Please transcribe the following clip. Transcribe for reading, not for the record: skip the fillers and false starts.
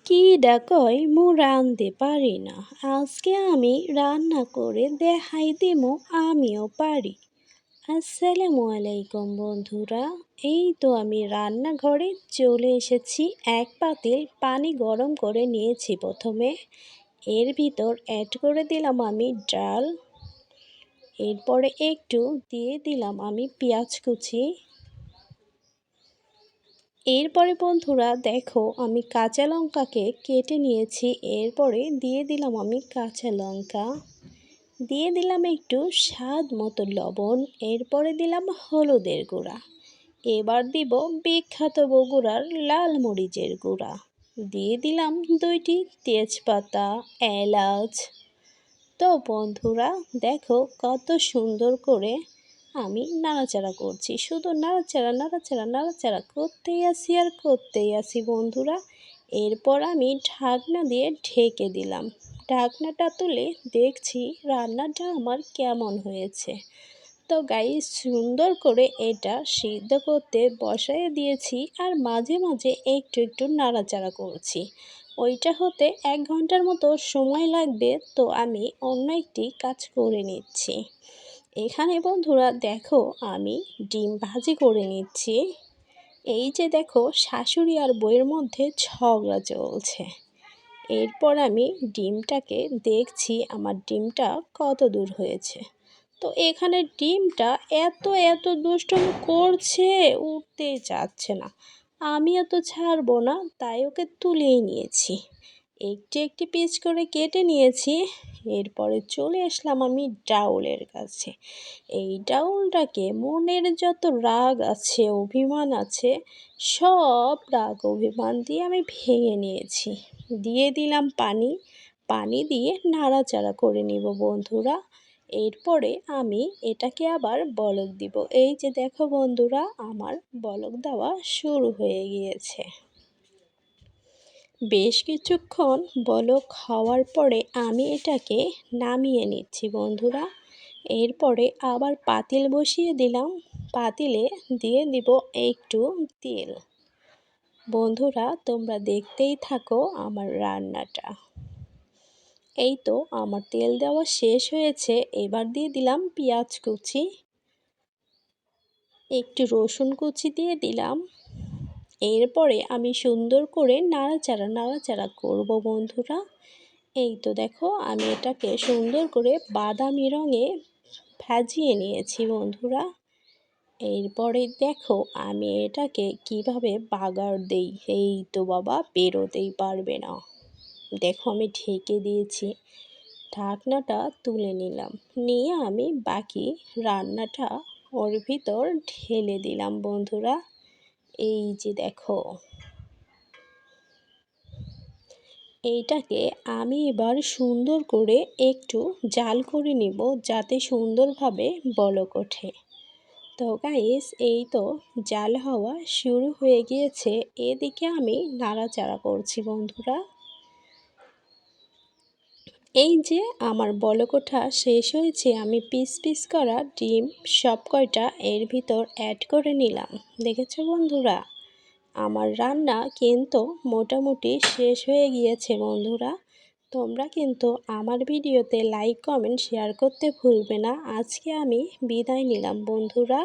কি ডাকয় মু রাঁধতে পারি না, আজকে আমি রান্না করে দেখাই দিমু আমিও পারি। আসসালামু আলাইকুম বন্ধুরা, এই তো আমি রান্নাঘরে চলে এসেছি। এক পাতিল পানি গরম করে নিয়েছি। প্রথমে এর ভিতর অ্যাড করে দিলাম আমি ডাল, এরপরে একটু দিয়ে দিলাম আমি পেঁয়াজ কুচি। এরপরে বন্ধুরা দেখো আমি কাঁচা লঙ্কাকে কেটে নিয়েছি, এরপরে দিয়ে দিলাম আমি কাঁচা লঙ্কা, দিয়ে দিলাম একটু স্বাদ মতো লবণ, এরপরে দিলাম হলুদের গুঁড়া, এবার দিব বিখ্যাত বগুড়ার লাল মরিচের গুঁড়া, দিয়ে দিলাম 2টি তেজপাতা, এলাচ। তো বন্ধুরা দেখো কত সুন্দর করে আমি নাড়াচাড়া করছি, শুধু নাড়াচাড়া নাড়াচাড়া নাড়াচাড়া করতেই আসি আর করতেই আসি বন্ধুরা। এরপর আমি ঢাকনা দিয়ে ঢেকে দিলাম। ঢাকনাটা তুলে দেখছি রান্নাটা আমার কেমন হয়েছে। তো গাইস সুন্দর করে এটা সিদ্ধ করতে বসায় দিয়েছি আর মাঝে মাঝে একটু একটু নাড়াচাড়া করছি। ওইটা হতে 1 ঘন্টার মতো সময় লাগবে, তো আমি অন্য একটি কাজ করে নিচ্ছি। এখানে বন্ধুরা দেখো আমি ডিম ভাজি করে নিচ্ছি। এই যে দেখো শাশুড়ি আর বউয়ের মধ্যে ঝগড়া চলছে। এরপর আমি ডিমটাকে দেখছি আমার ডিমটা কত দূর হয়েছে। তো এখানে ডিমটা এত এত দুষ্টুমি করছে, উঠতেই চাচ্ছে না। আমি এত ছাড়বো না, তাই ওকে তুলেই নিয়েছি, একটি একটি পিস করে কেটে নিয়েছি। এরপরে চলে আসলাম আমি ডাউলের কাছে। এই ডাউলটাকে মনের যত রাগ আছে, অভিমান আছে, সব রাগ অভিমান দিয়ে আমি ভেঙে নিয়েছি। দিয়ে দিলাম পানি, পানি দিয়ে নাড়াচাড়া করে নিব বন্ধুরা। এরপরে আমি এটাকে আবার বলক দিব। এই যে দেখো বন্ধুরা আমার বলক দেওয়া শুরু হয়ে গিয়েছে। বেশ কিছুক্ষণ বলক হওয়ার পরে আমি এটাকে নামিয়ে নিচ্ছি বন্ধুরা। এরপরে আবার পাতিল বসিয়ে দিলাম, পাতিলে দিয়ে দিব একটু তেল। বন্ধুরা তোমরা দেখতেই থাকো আমার রান্নাটা। এই তো আমার তেল দেওয়া শেষ হয়েছে, এবার দিয়ে দিলাম পেঁয়াজ কুচি, একটু রসুন কুচি দিয়ে দিলাম। এরপরে আমি সুন্দর করে নাড়াচাড়া নাড়াচাড়া করব বন্ধুরা। এই তো দেখো আমি এটাকে সুন্দর করে বাদামি রঙে ভাজিয়ে নিয়েছি বন্ধুরা। এরপরে দেখো আমি এটাকে কিভাবে বাগার দেই। এই তো বাবা বেরোতেই পারবে না। দেখো আমি ঢেকে দিয়েছি, ঢাকনাটা তুলে নিলাম, নিয়ে আমি বাকি রান্নাটা ওর ভিতর ঢেলে দিলাম বন্ধুরা। এই যে দেখো এইটাকে আমি এবার সুন্দর করে একটু জাল করে নিব, যাতে সুন্দরভাবে বলক ওঠে। তো গাইস এই তো জাল হওয়া শুরু হয়ে গিয়েছে, এদিকে আমি নাড়াচাড়া করছি বন্ধুরা। এই যে আমার বলক ওঠা শেষ হয়েছে, আমি পিস পিস করা ডিম সব কয়টা এর ভিতর অ্যাড করে নিলাম। দেখেছো বন্ধুরা আমার রান্না কিন্তু মোটামুটি শেষ হয়ে গিয়েছে বন্ধুরা। তোমরা কিন্তু আমার ভিডিওতে লাইক কমেন্ট শেয়ার করতে ভুলবে না। আজকে আমি বিদায় নিলাম বন্ধুরা।